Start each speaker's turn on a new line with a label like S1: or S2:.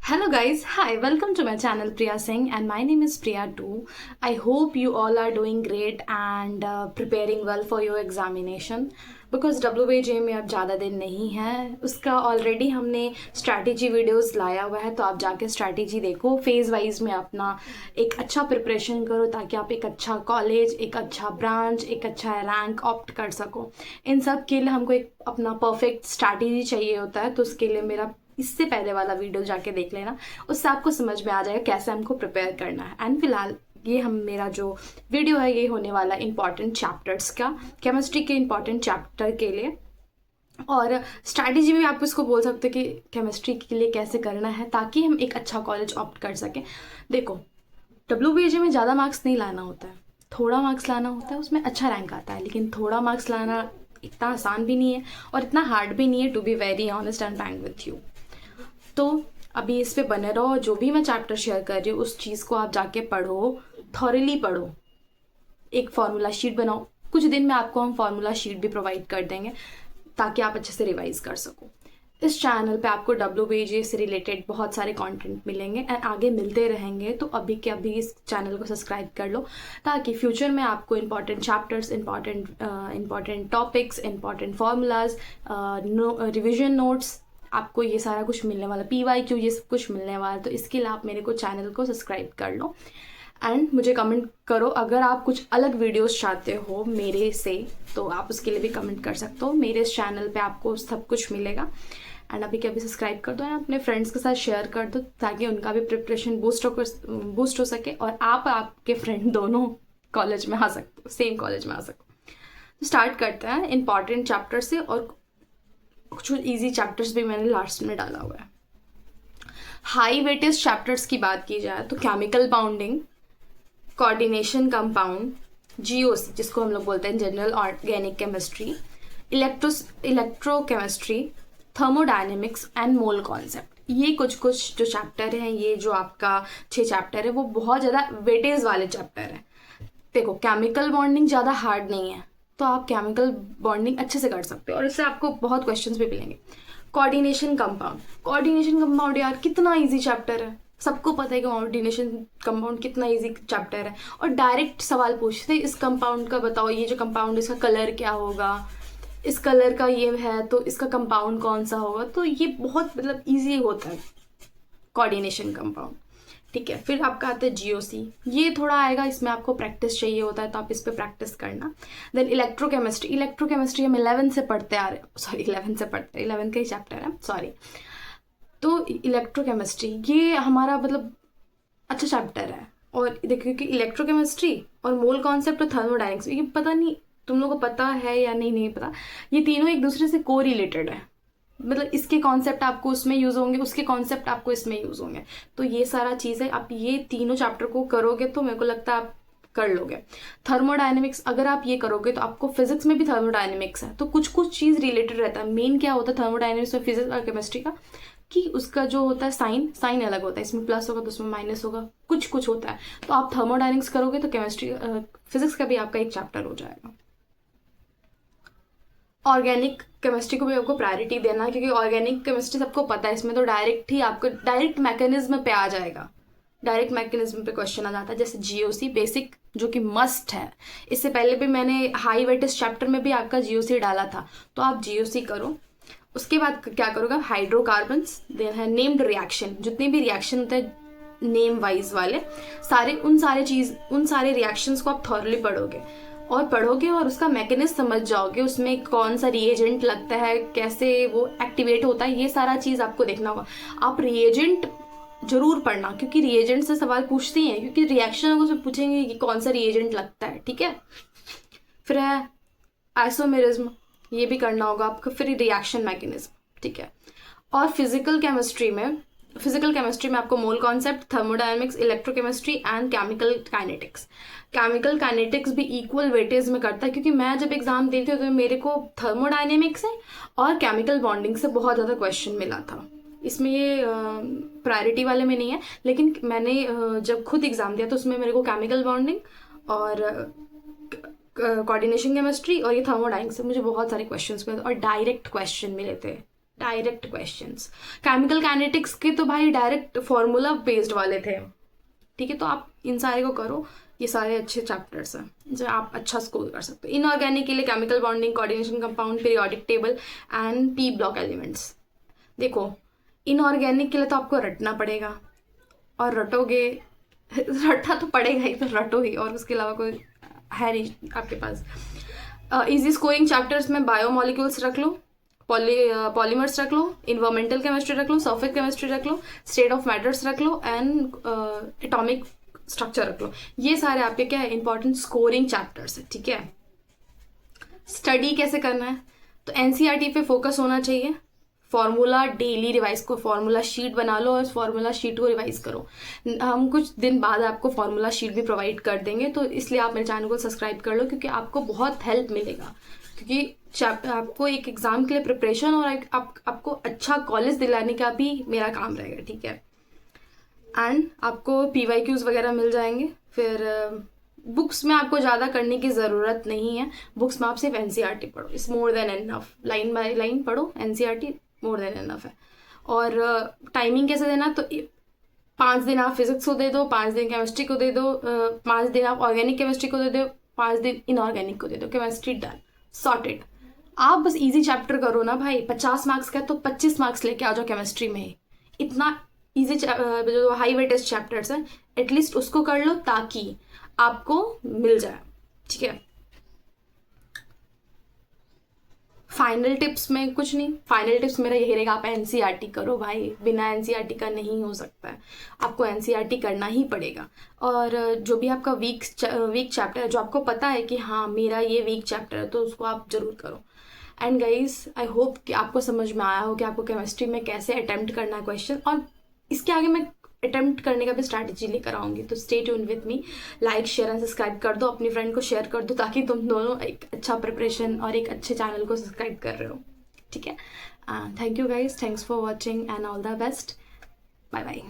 S1: Hello guys, hi, welcome to my channel Priya Singh and my name is Priya too. I hope you all are doing great and preparing well for your examination because WAJ में अब ज़्यादा दिन नहीं है। उसका already हमने strategy videos लाया हुआ है, तो आप जाके स्ट्रैटेजी देखो, फेज़ वाइज में अपना एक अच्छा प्रिपरेशन करो ताकि आप एक अच्छा कॉलेज, एक अच्छा ब्रांच, एक अच्छा रैंक ऑप्ट कर सको। इन सब के लिए हमको एक अपना परफेक्ट स्ट्रैटेजी चाहिए होता है, तो उसके लिए मेरा इससे पहले वाला वीडियो जाके देख लेना, उससे आपको समझ में आ जाएगा कैसे हमको प्रिपेयर करना है। एंड फिलहाल ये मेरा जो वीडियो है ये होने वाला इंपॉर्टेंट चैप्टर्स का, केमिस्ट्री के इंपॉर्टेंट चैप्टर के लिए। और स्ट्रैटेजी भी आप इसको बोल सकते हो कि केमिस्ट्री के लिए कैसे करना है ताकि हम एक अच्छा कॉलेज ऑप्ट कर सकें। देखो, WBJ में ज़्यादा मार्क्स नहीं लाना होता है, थोड़ा मार्क्स लाना होता है, उसमें अच्छा रैंक आता है। लेकिन थोड़ा मार्क्स लाना इतना आसान भी नहीं है और इतना हार्ड भी नहीं है, to be very honest and frank with you. तो अभी इस पे बने रहो, जो भी मैं चैप्टर शेयर कर रही हूँ उस चीज़ को आप जाके पढ़ो, थॉरली पढ़ो, एक फार्मूला शीट बनाओ। कुछ दिन में आपको हम फार्मूला शीट भी प्रोवाइड कर देंगे ताकि आप अच्छे से रिवाइज कर सको। इस चैनल पे आपको WAJ से रिलेटेड बहुत सारे कंटेंट मिलेंगे एंड आगे मिलते रहेंगे, तो अभी के अभी इस चैनल को सब्सक्राइब कर लो ताकि फ्यूचर में आपको important chapters, important topics, important formulas, revision notes, आपको ये सारा कुछ मिलने वाला, PYQ ये सब कुछ मिलने वाला। तो इसके लिए आप मेरे को चैनल को सब्सक्राइब कर लो एंड मुझे कमेंट करो। अगर आप कुछ अलग वीडियोस चाहते हो मेरे से तो आप उसके लिए भी कमेंट कर सकते हो। मेरे इस चैनल पे आपको सब कुछ मिलेगा एंड अभी के अभी सब्सक्राइब कर दो एंड अपने फ्रेंड्स के साथ शेयर कर दो ताकि उनका भी प्रिपरेशन बूस्ट हो सके और आपके फ्रेंड दोनों कॉलेज में आ सकते हो, सेम कॉलेज में आ सको। तो स्टार्ट करते हैं इंपॉर्टेंट चैप्टर से, और कुछ इजी चैप्टर्स भी मैंने लास्ट में डाला हुआ है। हाई वेटेज चैप्टर्स की बात की जाए तो chemical bounding, coordination compound, GOC जिसको हम लोग बोलते हैं general organic chemistry, electrochemistry, thermodynamics and mole concept, ये कुछ जो चैप्टर हैं, ये जो आपका 6 चैप्टर है वो बहुत ज़्यादा वेटेज वाले चैप्टर हैं। देखो, केमिकल बॉन्डिंग ज़्यादा हार्ड नहीं है, तो आप केमिकल बॉन्डिंग अच्छे से कर सकते हो और इससे आपको बहुत क्वेश्चंस भी मिलेंगे। कोऑर्डिनेशन कंपाउंड यार कितना इजी चैप्टर है, सबको पता है कि कोऑर्डिनेशन कंपाउंड कितना इजी चैप्टर है। और डायरेक्ट सवाल पूछते हैं, इस कंपाउंड का बताओ, ये जो कंपाउंड इसका कलर क्या होगा, इस कलर का ये है तो इसका कंपाउंड कौन सा होगा। तो ये बहुत मतलब ईजी होता है कोऑर्डिनेशन कंपाउंड, ठीक है। फिर आपका आता है GOC, ये थोड़ा आएगा, इसमें आपको प्रैक्टिस चाहिए होता है तो आप इस पर प्रैक्टिस करना। देन इलेक्ट्रोकेमिस्ट्री हम 11 से पढ़ते आ रहे, सॉरी 11 से पढ़ते, 11 का ही चैप्टर है, सॉरी। तो इलेक्ट्रोकेमिस्ट्री ये हमारा मतलब अच्छा चैप्टर है। और देखिए कि इलेक्ट्रोकेमिस्ट्री और मोल कॉन्सेप्ट और थर्मोडायनेमिक्स, ये पता नहीं तुम लोगों को पता है या नहीं पता, ये तीनों एक दूसरे से को रिलेटेड है। मतलब इसके कॉन्सेप्ट आपको उसमें यूज़ होंगे, उसके कॉन्सेप्ट आपको इसमें यूज़ होंगे। तो ये सारा चीज़ है, आप ये तीनों चैप्टर को करोगे तो मेरे को लगता है आप कर लोगे। थर्मोडायनेमिक्स अगर आप ये करोगे तो आपको फिजिक्स में भी थर्मोडायनेमिक्स है, तो कुछ चीज़ रिलेटेड रहता है। मेन क्या होता है थर्मोडायनेमिक्स में फिजिक्स और केमिस्ट्री का, कि उसका जो होता है साइन अलग होता है, इसमें प्लस होगा तो उसमें माइनस होगा, कुछ होता है। तो आप थर्मोडायनेमिक्स करोगे तो केमिस्ट्री फिजिक्स का भी आपका एक चैप्टर हो जाएगा। ऑर्गेनिक केमिस्ट्री को भी आपको प्रायोरिटी देना है क्योंकि ऑर्गेनिक केमिस्ट्री सबको पता है, इसमें तो डायरेक्ट मैकेनिज्म पे आ जाएगा, डायरेक्ट मैकेनिज्म पे क्वेश्चन आ जाता है। जैसे GOC बेसिक जो कि मस्ट है, इससे पहले भी मैंने हाई वेटेज चैप्टर में भी आपका GOC डाला था, तो आप GOC करो। उसके बाद क्या करोगे, हाइड्रोकार्बन्स, देन है नेम्ड रिएक्शन, जितने भी रिएक्शन होते हैं नेम वाइज वाले उन सारे रिएक्शंस को आप थॉरली पढ़ोगे और उसका मैकेनिज्म समझ जाओगे, उसमें कौन सा रिएजेंट लगता है, कैसे वो एक्टिवेट होता है, ये सारा चीज़ आपको देखना होगा। आप रिएजेंट जरूर पढ़ना क्योंकि रिएजेंट से सवाल पूछते हैं, क्योंकि रिएक्शन को उसमें पूछेंगे कि कौन सा रिएजेंट लगता है, ठीक है। फिर है आइसोमेरिज्म, ये भी करना होगा आपको। फिर रिएक्शन मैकेनिज्म, ठीक है। और फिजिकल केमिस्ट्री में आपको mole concept, thermodynamics, electrochemistry and chemical kinetics भी इक्वल वेटेज में करता है, क्योंकि मैं जब एग्जाम देती हूँ तो मेरे को थर्मोडायनेमिक्स से और केमिकल बॉन्डिंग से बहुत ज़्यादा क्वेश्चन मिला था। इसमें ये प्रायोरिटी वाले में नहीं है, लेकिन मैंने जब खुद एग्जाम दिया तो उसमें मेरे को केमिकल बॉन्डिंग और कोऑर्डिनेशन केमिस्ट्री और ये थर्मोडायनेमिक्स से मुझे बहुत सारे क्वेश्चंस मिले और डायरेक्ट क्वेश्चन मिले थे डायरेक्ट क्वेश्चंस। केमिकल काइनेटिक्स के तो भाई डायरेक्ट फॉर्मूला बेस्ड वाले थे, ठीक है। तो आप इन सारे को करो, ये सारे अच्छे चैप्टर्स हैं जो आप अच्छा स्कोर कर सकते हो। इनऑर्गेनिक के लिए chemical bonding, coordination, compound, periodic table and P block elements. देखो इनऑर्गेनिक के लिए तो आपको रटना पड़ेगा, और रटोगे रटना तो पड़ेगा ही, तो रटो ही, और उसके अलावा कोई है नहीं आपके पास। इजी स्कोरिंग चैप्टर्स में बायोमोलिक्यूल्स रख लो, पॉलीमर्स रख लो, इन्वायरमेंटल केमिस्ट्री रख लो, सरफेस केमिस्ट्री रख लो, स्टेट ऑफ मैटर्स रख लो, एंड एटॉमिक स्ट्रक्चर रख लो। ये सारे आपके क्या है, इंपॉर्टेंट स्कोरिंग चैप्टर्स है, ठीक है। स्टडी कैसे करना है, तो एनसीईआरटी पे फोकस होना चाहिए। फॉर्मूला डेली रिवाइज को, फॉर्मूला शीट बना लो और फॉर्मूला शीट को रिवाइज करो। हम कुछ दिन बाद आपको फॉर्मूला शीट भी प्रोवाइड कर देंगे, तो इसलिए आप मेरे चैनल को सब्सक्राइब कर लो, क्योंकि आपको बहुत हेल्प मिलेगा। क्योंकि आपको एक एग्जाम के लिए प्रिपरेशन और आपको अच्छा कॉलेज दिलाने का भी मेरा काम रहेगा, ठीक है। एंड आपको PYQs वगैरह मिल जाएंगे। फिर बुक्स में आपको ज़्यादा करने की ज़रूरत नहीं है, बुक्स में आप सिर्फ NCERT पढ़ो, it's more than enough. Line by line पढ़ो, NCERT मोर देन एनफ है। और टाइमिंग कैसे देना, तो 5 दिन आप फिजिक्स को दे दो, 5 दिन केमिस्ट्री को दे दो, 5 दिन आप ऑर्गेनिक केमिस्ट्री को दे दो, 5 दिन इनऑर्गेनिक को दे दो। Chemistry done, sorted. आप बस इजी चैप्टर करो ना भाई, 50 मार्क्स का, तो 25 मार्क्स लेके आ जाओ केमिस्ट्री में। इतना इजी जो हाई वेटेज चैप्टर्स हैं एटलीस्ट उसको कर लो, ताकि आपको मिल जाए, ठीक है। फाइनल टिप्स में कुछ नहीं, फाइनल टिप्स मेरा यही रहेगा, आप NCERT करो भाई, बिना NCERT का नहीं हो सकता है, आपको NCERT करना ही पड़ेगा। और जो भी आपका वीक चैप्टर है, जो आपको पता है कि हाँ मेरा ये वीक चैप्टर है, तो उसको आप जरूर करो। एंड गाइज आई होप कि आपको समझ में आया हो कि आपको केमिस्ट्री में कैसे अटेम्प्ट करना है क्वेश्चन, और इसके आगे मैं अटेम्प्ट करने का भी स्ट्रैटेजी लेकर आऊँगी। तो stay tune with me, like share and subscribe कर दो, अपनी फ्रेंड को शेयर कर दो, ताकि तुम दोनों एक अच्छा प्रिपरेशन और एक अच्छे चैनल को सब्सक्राइब कर रहे हो, ठीक है। Thank you guys, thanks for watching and all the best, bye bye.